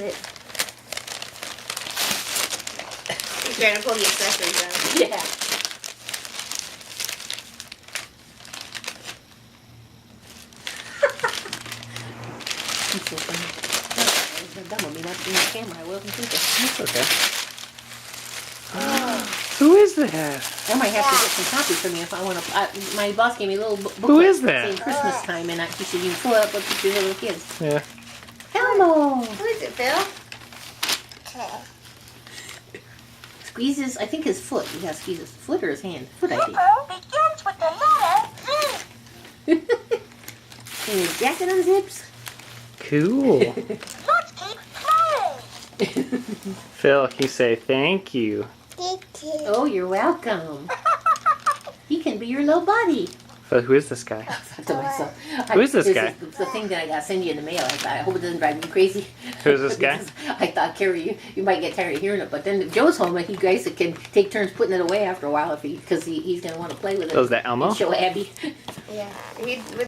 it. He's trying to pull the accessories out. Yeah. He's so funny. That would be not in the camera. I wasn't thinking. That's okay. Who is that? I might have to get some copies for me if I want to. My boss gave me a little booklet. Who is that? Saying Christmas time, and he said you can pull it up with pictures of little kids. Yeah. Elmo Who is it, Phil? squeezes. I think his foot. He has to squeeze his foot or his hand. Foot, I think. begins with the letter Z. And his jacket unzips. Cool. Let's keep playing. Phil, can you say thank you? Oh, you're welcome. He can be your little buddy. Phil, who is this guy? I thought to myself, Who is this guy? Is the thing that I got to send you in the mail. I thought, I hope it doesn't drive you crazy. Who is this guy? I thought, Carrie, you might get tired of hearing it. But then if Joe's home, you guys can take turns putting it away after a while because he's going to want to play with it. Oh, is that Elmo? And show Abby. Yeah.